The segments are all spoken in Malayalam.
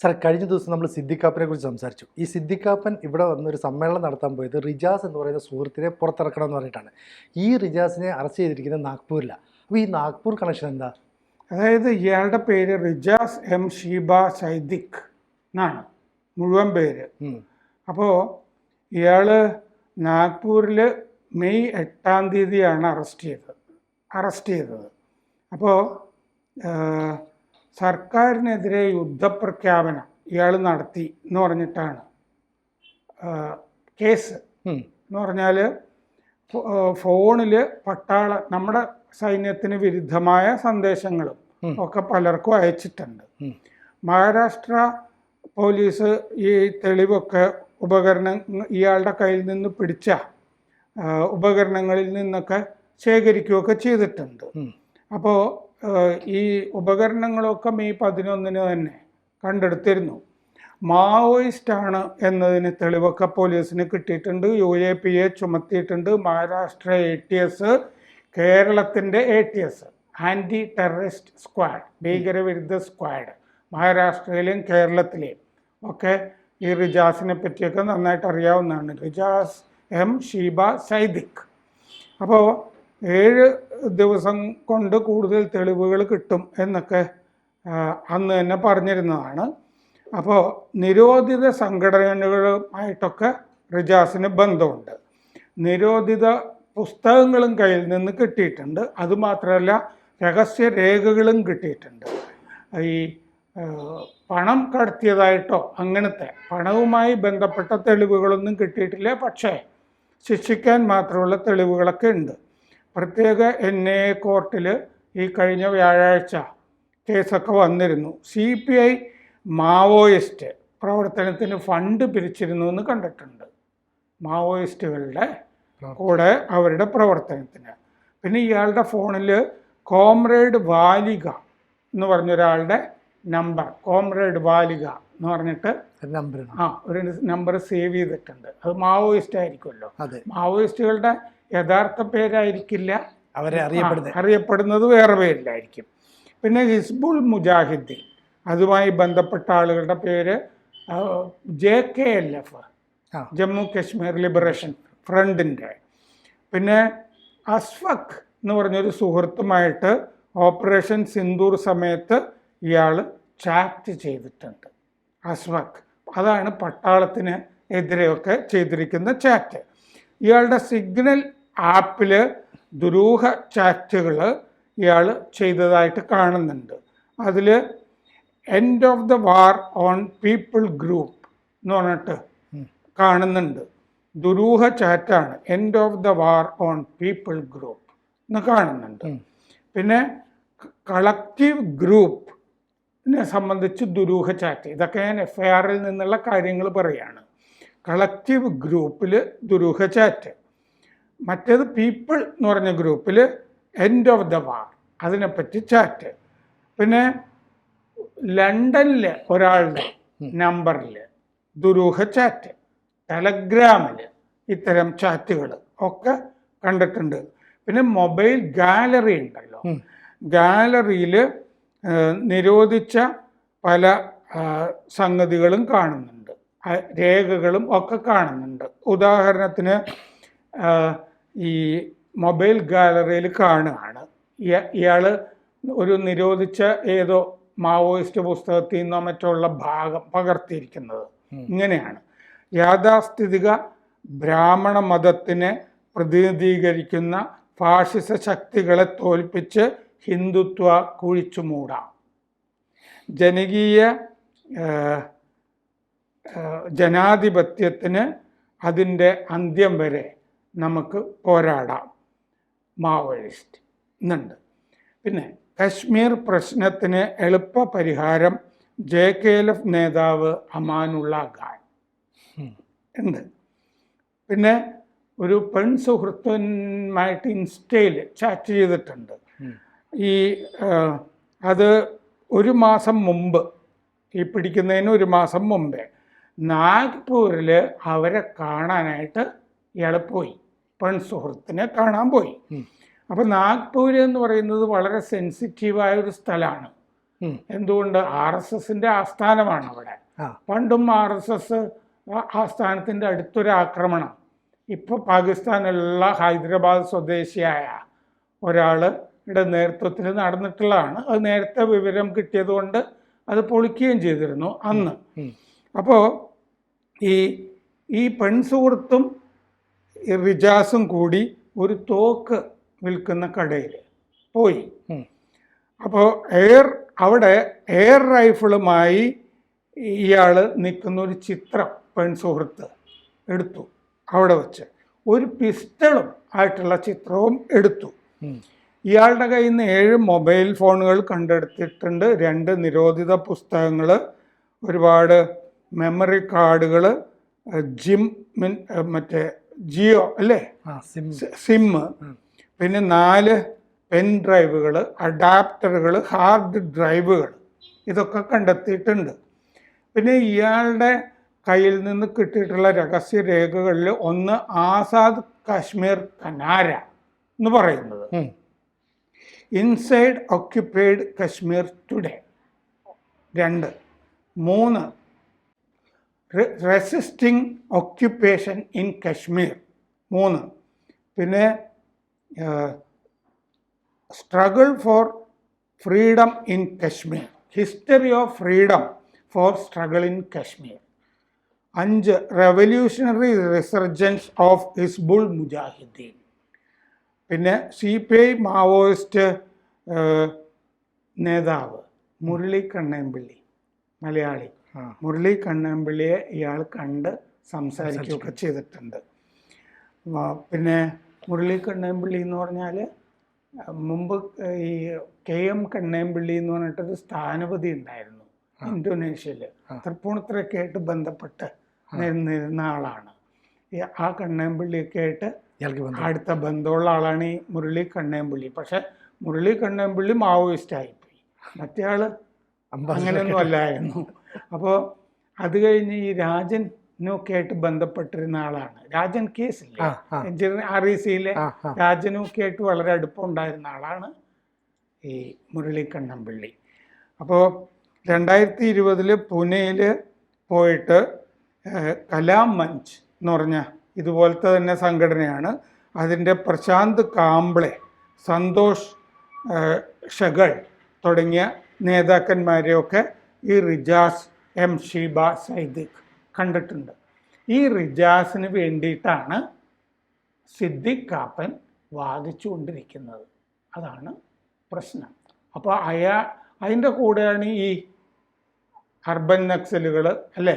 സാർ, കഴിഞ്ഞ ദിവസം നമ്മൾ സിദ്ദിഖാപ്പനെ കുറിച്ച് സംസാരിച്ചു. ഈ സിദ്ദിഖാപ്പൻ ഇവിടെ വന്നൊരു സമ്മേളനം നടത്താൻ പോയത് റിജാസ് എന്ന് പറയുന്ന സുഹൃത്തിനെ പുറത്തിറക്കണം എന്ന് പറഞ്ഞിട്ടാണ്. ഈ റിജാസിനെ അറസ്റ്റ് ചെയ്തിരിക്കുന്നത് നാഗ്പൂരിലാണ്. അപ്പോൾ ഈ നാഗ്പൂർ കണക്ഷൻ എന്താ? അതായത് ഇയാളുടെ പേര് റിജാസ് എം ഷീബ സൈദിഖ് എന്നാണ് മുഴുവൻ പേര്. അപ്പോൾ ഇയാൾ നാഗ്പൂരിൽ മെയ് 8-ാം തീയതിയാണ് അറസ്റ്റ് ചെയ്തത്. അപ്പോൾ സർക്കാരിനെതിരെ യുദ്ധപ്രഖ്യാപനം ഇയാൾ നടത്തി എന്ന് പറഞ്ഞിട്ടാണ് കേസ്. എന്ന് പറഞ്ഞാൽ ഫോണിൽ നമ്മുടെ സൈന്യത്തിന് വിരുദ്ധമായ സന്ദേശങ്ങളും ഒക്കെ പലർക്കും അയച്ചിട്ടുണ്ട്. മഹാരാഷ്ട്ര പോലീസ് ഈ തെളിവൊക്കെ ഇയാളുടെ കയ്യിൽ നിന്ന് പിടിച്ച ഉപകരണങ്ങളിൽ നിന്നൊക്കെ ശേഖരിക്കുകയൊക്കെ ചെയ്തിട്ടുണ്ട്. അപ്പോൾ ഈ ഉപകരണങ്ങളൊക്കെ മെയ് 11-ന് തന്നെ കണ്ടെടുത്തിരുന്നു. മാവോയിസ്റ്റാണ് എന്നതിന് തെളിവൊക്കെ പോലീസിന് കിട്ടിയിട്ടുണ്ട്. UAPA ചുമത്തിയിട്ടുണ്ട്. മഹാരാഷ്ട്ര ATS, കേരളത്തിൻ്റെ ATS, ആൻറ്റി ടെററിസ്റ്റ് സ്ക്വാഡ്, ഭീകരവിരുദ്ധ സ്ക്വാഡ്, മഹാരാഷ്ട്രയിലെയും കേരളത്തിലെയും ഒക്കെ ഈ റിജാസിനെ പറ്റിയൊക്കെ നന്നായിട്ട് അറിയാവുന്നതാണ്. റിജാസ് എം ഷീബ സൈദിഖ്. അപ്പോൾ 7 ദിവസം കൊണ്ട് കൂടുതൽ തെളിവുകൾ കിട്ടും എന്നൊക്കെ അന്ന് തന്നെ പറഞ്ഞിരുന്നതാണ്. അപ്പോൾ നിരോധിത സംഘടനകളുമായിട്ടൊക്കെ റിജാസിന് ബന്ധമുണ്ട്. നിരോധിത പുസ്തകങ്ങളും കയ്യിൽ നിന്ന് കിട്ടിയിട്ടുണ്ട്. അതുമാത്രമല്ല, രഹസ്യരേഖകളും കിട്ടിയിട്ടുണ്ട്. ഈ പണം കടത്തിയതായിട്ടോ അങ്ങനത്തെ പണവുമായി ബന്ധപ്പെട്ട തെളിവുകളൊന്നും കിട്ടിയിട്ടില്ല. പക്ഷേ ശിക്ഷിക്കാൻ മാത്രമുള്ള തെളിവുകളൊക്കെ ഉണ്ട്. പ്രത്യേക NIA കോർട്ടിൽ ഈ കഴിഞ്ഞ വ്യാഴാഴ്ച കേസൊക്കെ വന്നിരുന്നു. CPI മാവോയിസ്റ്റ് പ്രവർത്തനത്തിന് ഫണ്ട് പിരിച്ചിരുന്നു എന്ന് കണ്ടിട്ടുണ്ട്, മാവോയിസ്റ്റുകളുടെ കൂടെ അവരുടെ പ്രവർത്തനത്തിന്. പിന്നെ ഇയാളുടെ ഫോണിൽ കോമ്രേഡ് വാലിക എന്ന് പറഞ്ഞൊരാളുടെ നമ്പർ, കോമ്രേഡ് വാലിക എന്ന് പറഞ്ഞിട്ട് ഒരു നമ്പർ സേവ് ചെയ്തിട്ടുണ്ട്. അത് മാവോയിസ്റ്റ് ആയിരിക്കുമല്ലോ. മാവോയിസ്റ്റുകളുടെ യഥാർത്ഥ പേരായിരിക്കില്ല, അവരെ അറിയപ്പെടുന്നത് വേറെ പേരിലായിരിക്കും. പിന്നെ ഹിസ്ബുൾ മുജാഹിദ്ദീൻ, അതുമായി ബന്ധപ്പെട്ട ആളുകളുടെ പേര് JKLF, ജമ്മു കാശ്മീർ ലിബറേഷൻ ഫ്രണ്ടിൻ്റെ. പിന്നെ അസ്ഫക് എന്ന് പറഞ്ഞൊരു സുഹൃത്തുമായിട്ട് ഓപ്പറേഷൻ സിന്ദൂർ സമയത്ത് ഇയാൾ ചാറ്റ് ചെയ്തിട്ടുണ്ട്. അസ്ഫക്, അതാണ് പട്ടാളത്തിന് എതിരെയൊക്കെ ചെയ്തിരിക്കുന്ന ചാറ്റ്. ഇയാളുടെ സിഗ്നൽ ആപ്പിൽ ദുരൂഹ ചാറ്റുകൾ ഇയാൾ ചെയ്തതായിട്ട് കാണുന്നുണ്ട്. അതിൽ end of the war on people group എന്ന് പറഞ്ഞിട്ട് കാണുന്നുണ്ട്. ദുരൂഹ ചാറ്റാണ്, end of the war on people group എന്ന് കാണുന്നുണ്ട്. പിന്നെ കളക്റ്റീവ് ഗ്രൂപ്പിനെ സംബന്ധിച്ച് ദുരൂഹ ചാറ്റ്, ഇതൊക്കെ ഞാൻ FIR-ൽ നിന്നുള്ള കാര്യങ്ങൾ പറയാണ്. കളക്റ്റീവ് ഗ്രൂപ്പിൽ ദുരൂഹ ചാറ്റ്. മറ്റേത് പീപ്പിൾ എന്ന് പറഞ്ഞ ഗ്രൂപ്പിൽ എൻഡ് ഓഫ് ദ വാർ, അതിനെപ്പറ്റി ചാറ്റ്. പിന്നെ ലണ്ടനിലെ ഒരാളുടെ നമ്പറിൽ ദുരൂഹ ചാറ്റ്, ടെലഗ്രാമിൽ ഇത്തരം ചാറ്റുകൾ ഒക്കെ കണ്ടിട്ടുണ്ട്. പിന്നെ മൊബൈൽ ഗാലറി ഉണ്ടല്ലോ, ഗാലറിയിൽ നിരോധിച്ച പല സംഗതികളും കാണുന്നുണ്ട്, രേഖകളും ഒക്കെ കാണുന്നുണ്ട്. ഉദാഹരണത്തിന് ഈ മൊബൈൽ ഗാലറിയിൽ കാണുകയാണ് ഇയാൾ ഒരു നിരോധിച്ച ഏതോ മാവോയിസ്റ്റ് പുസ്തകത്തിൽ നിന്നോ മറ്റുള്ള ഭാഗം പകർത്തിയിരിക്കുന്നത്. ഇങ്ങനെയാണ്: യാഥാസ്ഥിതിക ബ്രാഹ്മണ മതത്തിനെ പ്രതിനിധീകരിക്കുന്ന ഫാഷിസ ശക്തികളെ തോൽപ്പിച്ച് ഹിന്ദുത്വ കുഴിച്ചുമൂടാം, ജനകീയ ജനാധിപത്യത്തിന് അതിൻ്റെ അന്ത്യം വരെ നമുക്ക് പോരാടാം, മാവോയിസ്റ്റ് എന്നുണ്ട്. പിന്നെ കശ്മീർ പ്രശ്നത്തിന് എളുപ്പ പരിഹാരം JKLF നേതാവ് അമാനുള്ള ഖാൻ ഉണ്ട്. പിന്നെ ഒരു സുഹൃത്തുമായിട്ട് ഇൻസ്റ്റയിൽ ചാറ്റ് ചെയ്തിട്ടുണ്ട്. അത് 1 മാസം മുമ്പ്, ഈ പിടിക്കുന്നതിന് 1 മാസം മുമ്പേ നാഗ്പൂരിൽ അവരെ കാണാനായിട്ട് ഇയാൾ പോയി, സുഹൃത്തിനെ കാണാൻ പോയി. അപ്പോൾ നാഗ്പൂർ എന്ന് പറയുന്നത് വളരെ സെൻസിറ്റീവായ ഒരു സ്ഥലമാണ്. എന്തുകൊണ്ട് RSSന്റെ ആസ്ഥാനമാണ് അവിടെ. പണ്ടും RSS ആസ്ഥാനത്തിൻ്റെ അടുത്തൊരു ആക്രമണം ഇപ്പോൾ പാകിസ്ഥാനിലുള്ള ഹൈദരാബാദ് സ്വദേശിയായ ഒരാളുടെ നേതൃത്വത്തിൽ നടന്നിട്ടുള്ളതാണ്. അത് നേരത്തെ വിവരം കിട്ടിയത് കൊണ്ട് അത് പൊളിക്കുകയും ചെയ്തിരുന്നു അന്ന്. അപ്പോൾ ഈ പെൺസുഹൃത്തും റിജാസും കൂടി ഒരു തോക്ക് വിൽക്കുന്ന കടയിൽ പോയി. അപ്പോൾ അവിടെ എയർ റൈഫിളുമായി ഇയാൾ നിൽക്കുന്ന ഒരു ചിത്രം പെൺസുഹൃത്ത് എടുത്തു. അവിടെ വെച്ച് ഒരു പിസ്റ്റളും ആയിട്ടുള്ള ചിത്രവും എടുത്തു. ഇയാളുടെ കയ്യിൽ നിന്ന് 7 മൊബൈൽ ഫോണുകൾ കണ്ടെടുത്തിട്ടുണ്ട്, 2 നിരോധിത പുസ്തകങ്ങൾ, ഒരുപാട് മെമ്മറി കാർഡുകൾ, മറ്റേ ജിയോ അല്ലേ സിം, പിന്നെ 4 പെൻ ഡ്രൈവുകൾ, അഡാപ്റ്ററുകൾ, ഹാർഡ് ഡ്രൈവുകൾ, ഇതൊക്കെ കണ്ടെത്തിയിട്ടുണ്ട്. പിന്നെ ഇയാളുടെ കയ്യിൽ നിന്ന് കിട്ടിയിട്ടുള്ള രഹസ്യരേഖകളിൽ ഒന്ന് ആസാദ് കാശ്മീർ കനാര എന്ന് പറയുന്നത്, inside occupied Kashmir today 2, 3 resisting occupation in Kashmir 3, പിന്നെ struggle for freedom in Kashmir, history of freedom for struggle in Kashmir 5 revolutionary resurgence of Hizbul Mujahideen. പിന്നെ CPI മാവോയിസ്റ്റ് നേതാവ് മുരളി കണ്ണേമ്പിള്ളി, മലയാളി മുരളി കണ്ണേമ്പിള്ളിയെ ഇയാൾ കണ്ട് സംസാരിക്കുകയൊക്കെ ചെയ്തിട്ടുണ്ട്. പിന്നെ മുരളി കണ്ണേമ്പിള്ളി എന്ന് പറഞ്ഞാൽ മുമ്പ് ഈ KM കണ്ണേമ്പിള്ളി എന്ന് പറഞ്ഞിട്ടൊരു സ്ഥാനപതി ഉണ്ടായിരുന്നു ഇന്തോനേഷ്യയിൽ, തൃപ്പൂണിത്തുറയൊക്കെ ആയിട്ട് ബന്ധപ്പെട്ട് നിന്നിരുന്ന ആളാണ്. ആ കണ്ണേമ്പിള്ളിയൊക്കെ ആയിട്ട് അടുത്ത ബന്ധമുള്ള ആളാണ് ഈ മുരളി കണ്ണേമ്പിള്ളി. പക്ഷെ മുരളി കണ്ണേമ്പിള്ളി മാവോയിസ്റ്റ് ആയിപ്പോയി, മറ്റേ ആള് അങ്ങനെയൊന്നും അല്ലായിരുന്നു. അപ്പോൾ അത് കഴിഞ്ഞ് ഈ രാജനൊക്കെ ആയിട്ട് ബന്ധപ്പെട്ടിരുന്ന ആളാണ്. രാജൻ കേസില്ലേ, RECയിലെ രാജനൊക്കെ ആയിട്ട് വളരെ അടുപ്പമുണ്ടായിരുന്ന ആളാണ് ഈ മുരളി കണ്ണേമ്പിള്ളി. അപ്പോൾ 2020 പൂനെയിൽ പോയിട്ട് കലാം മഞ്ച് എന്ന് പറഞ്ഞ ഇതുപോലത്തെ തന്നെ സംഘടനയാണ്, അതിൻ്റെ പ്രശാന്ത് കാംബ്ലെ, സന്തോഷ് ഷഗൾ തുടങ്ങിയ നേതാക്കന്മാരെയൊക്കെ ഈ റിജാസ് ഷീബ സൈദിഖ് കണ്ടിട്ടുണ്ട്. ഈ റിജാസിന് വേണ്ടിയിട്ടാണ് സിദ്ദിഖ് കാപ്പൻ വാദിച്ചുകൊണ്ടിരിക്കുന്നത്. അതാണ് പ്രശ്നം. അപ്പോൾ അതിൻ്റെ കൂടെയാണ് ഈ അർബൻ നക്സലുകൾ അല്ലേ,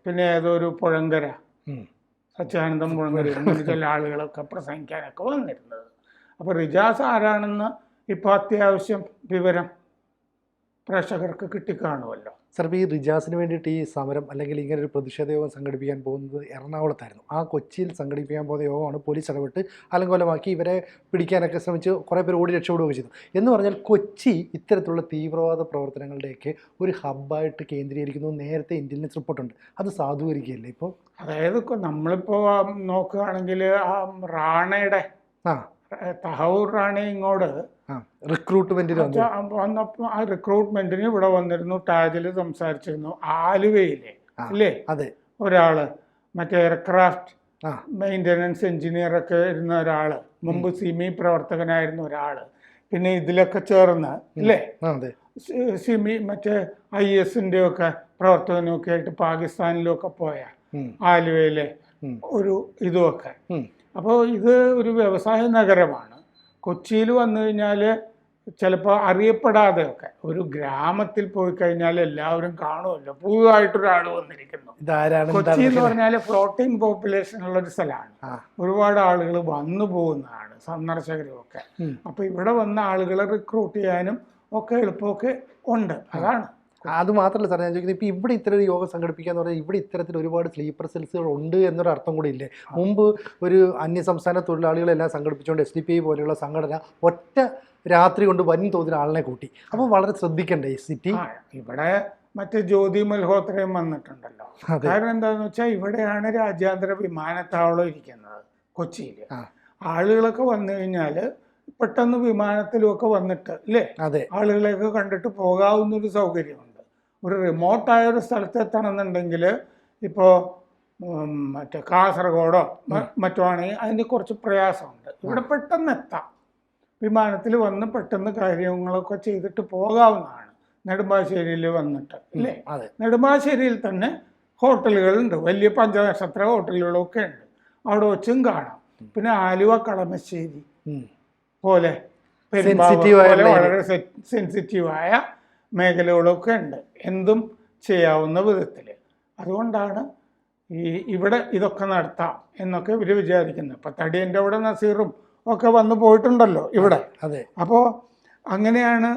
പിന്നെ ഏതൊരു പുഴങ്കര സച്ചിദാനന്ദം പുഴങ്കര, ചില ആളുകളൊക്കെ പ്രസംഗിക്കാനൊക്കെ വന്നിരുന്നത്. അപ്പോൾ റിജാസ് ആരാണെന്ന് ഇപ്പോൾ അത്യാവശ്യം വിവരം പ്രേക്ഷകർക്ക് കിട്ടിക്കാണുമല്ലോ. സാർ, ഇപ്പോൾ ഈ റിജാസിന് വേണ്ടിയിട്ട് ഈ സമരം അല്ലെങ്കിൽ ഇങ്ങനെ ഒരു പ്രതിഷേധ യോഗം സംഘടിപ്പിക്കാൻ പോകുന്നത് എറണാകുളത്തായിരുന്നു. ആ കൊച്ചിയിൽ സംഘടിപ്പിക്കാൻ പോകുന്ന യോഗമാണ് പോലീസ് ഇടപെട്ട് അലങ്കോലമാക്കി ഇവരെ പിടിക്കാനൊക്കെ ശ്രമിച്ച് കുറേ പേര് ഓടി രക്ഷപ്പെടുകയൊക്കെ ചെയ്തു. എന്ന് പറഞ്ഞാൽ കൊച്ചി ഇത്തരത്തിലുള്ള തീവ്രവാദ പ്രവർത്തനങ്ങളുടെയൊക്കെ ഒരു ഹബ്ബായിട്ട് കേന്ദ്രീകരിക്കുന്നു നേരത്തെ ഇന്റലിജൻസ് റിപ്പോർട്ടുണ്ട്. അത് സാധൂകരിക്കുകയല്ലേ ഇപ്പോൾ? അതായത് നമ്മളിപ്പോൾ നോക്കുകയാണെങ്കിൽ ആ റാണയുടെ തഹവൂർ റാണി ഇങ്ങോട്ട് റിക്രൂട്ട്മെന്റിന് വന്നപ്പോൾ ആ റിക്രൂട്ട്മെന്റിന് ഇവിടെ വന്നിരുന്നു, ടാജിൽ സംസാരിച്ചിരുന്നു. ആലുവയിലെ അല്ലേ ഒരാള്, മറ്റേ എയർക്രാഫ്റ്റ് മെയിൻ്റനൻസ് എഞ്ചിനീയറൊക്കെ ഇരുന്ന ഒരാള്, മുമ്പ് സിമി പ്രവർത്തകനായിരുന്ന ഒരാള്, പിന്നെ ഇതിലൊക്കെ ചേർന്ന് അല്ലേ സിമി മറ്റേ IS-ന്റെ ഒക്കെ പ്രവർത്തകനൊക്കെ ആയിട്ട് പാകിസ്ഥാനിലൊക്കെ പോയ ആലുവയിലെ ഒരു ഇതുമൊക്കെ. അപ്പോൾ ഇത് ഒരു വ്യവസായ നഗരമാണ്. കൊച്ചിയിൽ വന്നു കഴിഞ്ഞാൽ ചിലപ്പോൾ അറിയപ്പെടാതെയൊക്കെ ഒരു ഗ്രാമത്തിൽ പോയി കഴിഞ്ഞാൽ എല്ലാവരും കാണുമല്ലോ, പുതുതായിട്ടൊരാൾ വന്നിരിക്കുന്നു. കൊച്ചി എന്ന് പറഞ്ഞാൽ ഫ്ലോട്ടിംഗ് പോപ്പുലേഷൻ ഉള്ളൊരു സ്ഥലമാണ്, ഒരുപാട് ആളുകൾ വന്നു പോകുന്നതാണ്, സന്ദർശകരും ഒക്കെ. അപ്പോൾ ഇവിടെ വന്ന ആളുകളെ റിക്രൂട്ട് ചെയ്യാനും ഒക്കെ എളുപ്പമൊക്കെ ഉണ്ട്. അതാണ്. അത് മാത്രമല്ല സാർ, ഞാൻ ചോദിക്കുന്നത് ഇപ്പോൾ ഇവിടെ ഇത്തരം യോഗം സംഘടിപ്പിക്കാന്ന് പറഞ്ഞാൽ ഇവിടെ ഇത്തരത്തിൽ ഒരുപാട് സ്ലീപ്പർ സെൽസുകൾ ഉണ്ട് എന്നൊരു അർത്ഥം കൂടി ഇല്ലേ? മുമ്പ് ഒരു അന്യസംസ്ഥാന തൊഴിലാളികളെല്ലാം സംഘടിപ്പിച്ചുകൊണ്ട് SDPI പോലെയുള്ള സംഘടന ഒറ്റ രാത്രി കൊണ്ട് വൻ തോതിൽ ആളിനെ കൂട്ടി. അപ്പോൾ വളരെ ശ്രദ്ധിക്കണ്ടേ ഈ സിറ്റി? ഇവിടെ മറ്റേ ജ്യോതി മൽഹോത്രയും വന്നിട്ടുണ്ടല്ലോ. കാരണം എന്താണെന്ന് വെച്ചാൽ ഇവിടെയാണ് രാജ്യാന്തര വിമാനത്താവളം ഇരിക്കുന്നത് കൊച്ചിയിൽ. ആളുകളൊക്കെ വന്നു കഴിഞ്ഞാൽ പെട്ടെന്ന് വിമാനത്തിലും ഒക്കെ വന്നിട്ട് അല്ലേ അതെ ആളുകളെയൊക്കെ കണ്ടിട്ട് പോകാവുന്നൊരു സൗകര്യമുണ്ട്. ഒരു റിമോട്ടായ ഒരു സ്ഥലത്ത് എത്തണമെന്നുണ്ടെങ്കിൽ ഇപ്പോൾ മറ്റേ കാസർഗോഡോ മറ്റോ ആണെങ്കിൽ അതിന് കുറച്ച് പ്രയാസമുണ്ട്. ഇവിടെ പെട്ടെന്ന് എത്താം, വിമാനത്തിൽ വന്ന് പെട്ടെന്ന് കാര്യങ്ങളൊക്കെ ചെയ്തിട്ട് പോകാവുന്നതാണ്. നെടുമ്പാശ്ശേരിയിൽ വന്നിട്ട് അല്ലേ, നെടുമ്പാശ്ശേരിയിൽ തന്നെ ഹോട്ടലുകളുണ്ട്, വലിയ പഞ്ചനക്ഷത്ര ഹോട്ടലുകളൊക്കെ ഉണ്ട്, അവിടെ വെച്ചും കാണാം. പിന്നെ ആലുവ കളമശ്ശേരി പോലെ പോലെ വളരെ സെൻസിറ്റീവായ മേഖലകളൊക്കെ ഉണ്ട്, എന്തും ചെയ്യാവുന്ന വിധത്തിൽ. അതുകൊണ്ടാണ് ഇവിടെ ഇതൊക്കെ നടത്താം എന്നൊക്കെ ഇവർ വിചാരിക്കുന്നത്. ഇപ്പം തടിയൻ്റെ അവിടെ നസീറും ഒക്കെ വന്നു പോയിട്ടുണ്ടല്ലോ ഇവിടെ. അപ്പോൾ അങ്ങനെയാണ്.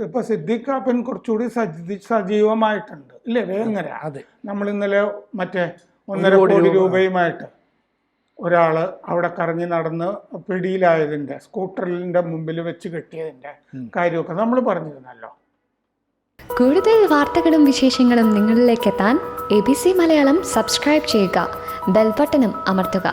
ഇപ്പം സിദ്ദീഖ് കാപ്പൻ കുറച്ചുകൂടി സജീവമായിട്ടുണ്ട് ഇല്ലേ, വേങ്ങര. നമ്മൾ ഇന്നലെ മറ്റേ 1.5 കോടി രൂപയുമായിട്ട് ഒരാൾ അവിടെ കറങ്ങി നടന്ന് പിടിയിലായതിൻ്റെ, സ്കൂട്ടറിൻ്റെ മുമ്പിൽ വെച്ച് കെട്ടിയതിൻ്റെ കാര്യമൊക്കെ നമ്മൾ പറഞ്ഞിരുന്നല്ലോ. കൂടുതൽ വാർത്തകളും വിശേഷങ്ങളും നിങ്ങളിലേക്ക് എത്താൻ ABC മലയാളം സബ്സ്ക്രൈബ് ചെയ്യുക, ബെൽ ബട്ടണും അമർത്തുക.